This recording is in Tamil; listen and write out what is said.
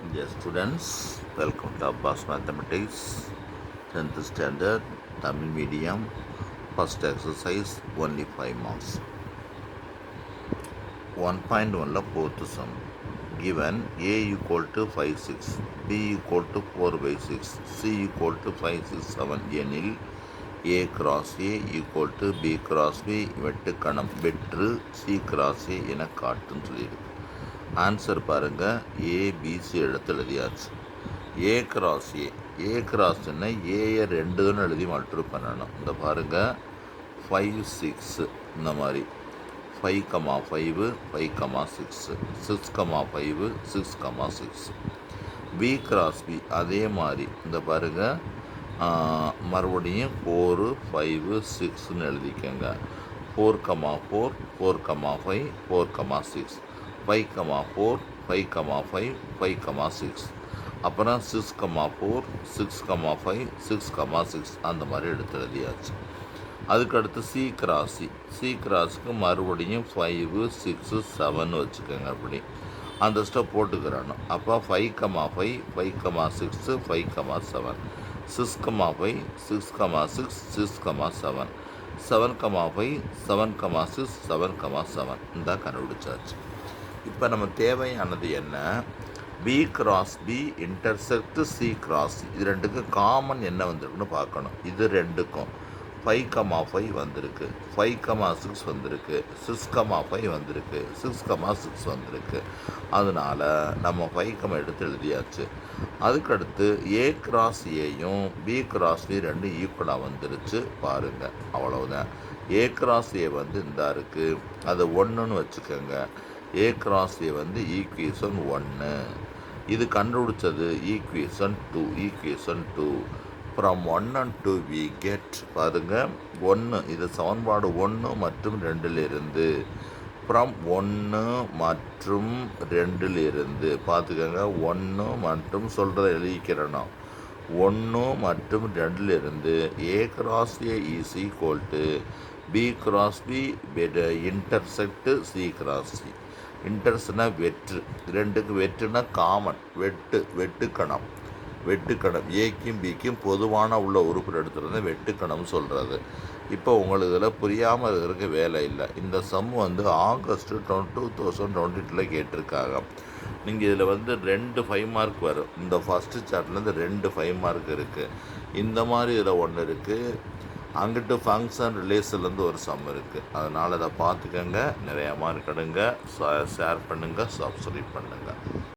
Dear students, welcome to Abbas Mathematics 10th Standard Tamil Medium. First exercise, only 5 marks. 1.1 la fourth sum. Given A equal to 5, 6, B equal to 4 by 6, C equal to 5, 6, 7 எனில் A cross A equal to B cross B வெட்டுக்கணம் வெற்று C cross A என காட்டுன்னு சொல்லியிருக்கு. ஆன்சர் பாருங்கள், ஏபிசி எடுத்து எழுதியாச்சு. ஏ கிராஸ் ஏ கிராஸ்ன்னு ஏயை ரெண்டுன்னு எழுதி மல்டிப்ளை பண்ணணும். இந்த பாருங்கள், 5 6 இந்த மாதிரி 5,5 5,6 6,5 6,6. பி கிராஸ் பி அதே மாதிரி இந்த பாருங்கள், மறுபடியும் 4 5 6ன்னு எழுதிக்கோங்க. 4,4 4,5 4,6 5,4 5,5 5,6 அப்புறம் 6,4 6,5 6,6 அந்த மாதிரி எடுத்து எழுதியாச்சு. அதுக்கடுத்து சி கிராஸுக்கு மறுபடியும் 5 6 7 வச்சுக்கோங்க. அப்படி அந்த ஸ்டெப் போட்டுக்கிறானோ. அப்போ 5,5 5,6 5,7 6,5 6,6 6,7 7,5 7,6 7,7 இந்த கண்டுபிடிச்சாச்சு. இப்போ நம்ம தேவையானது என்ன? B cross B intersect C cross, இது ரெண்டுக்கும் காமன் என்ன வந்திருக்குன்னு பார்க்கணும். இது ரெண்டுக்கும் 5,5 வந்திருக்கு, 5,6 வந்திருக்கு, 6,5 வந்திருக்கு, 6,6 வந்திருக்கு. அதனால் நம்ம 5, எடுத்து எழுதியாச்சு. அதுக்கடுத்து ஏ கிராஸ் ஏயும் பி கிராஸ் பி ரெண்டும் ஈக்குவலாக வந்துருச்சு பாருங்கள். அவ்வளவுதான். ஏ கிராஸ் ஏ வந்து இந்த இருக்குது, அதை 1ன்னு வச்சுக்கோங்க. ஏ கிராஸ் ஏ வந்து ஈக்குவேஷன் 1. இது கண்டுபிடிச்சது equation 2. From 1 and 2 we get பாருங்கள் 1. இது சமன்பாடு 1 மற்றும் 2லிருந்து. ஃப்ரம் 1 மற்றும் 2லிருந்து பார்த்துக்கோங்க. 1 மற்றும் சொல்கிறத எழுதிக்கிறேன்னா 1 மற்றும் 2லிருந்து A cross A is equal to B cross B intersect C cross C. இன்டர்ஸ்னா வெற்று, ரெண்டுக்கு வெற்றுனா காமன் வெட்டுக்கணம் ஏக்கும் பிக்கும் பொதுவான உள்ள உறுப்பு எடுத்துறது வெட்டுக்கணம் சொல்கிறது. இப்போ உங்களுக்கு இதில் புரியாமல் இருக்கிறதுக்கு வேலை இல்லை. இந்த சம் வந்து ஆகஸ்ட் 2022 கேட்டிருக்காங்க. நீங்கள் இதில் வந்து 2 5 மார்க் வரும். இந்த ஃபஸ்ட்டு சார்ட்லேருந்து 2 5 மார்க் இருக்குது. இந்த மாதிரி இதில் ஒன்று இருக்குது. அங்கிட்டு ஃபங்க்ஷன் ரிலேஷன்லேருந்து ஒரு சம் இருக்குது. அதனால் அதை பார்த்துக்கங்க. நிறையா மார்க் எடுங்க. ஷேர் பண்ணுங்கள், சப்ஸ்கிரைப் பண்ணுங்கள்.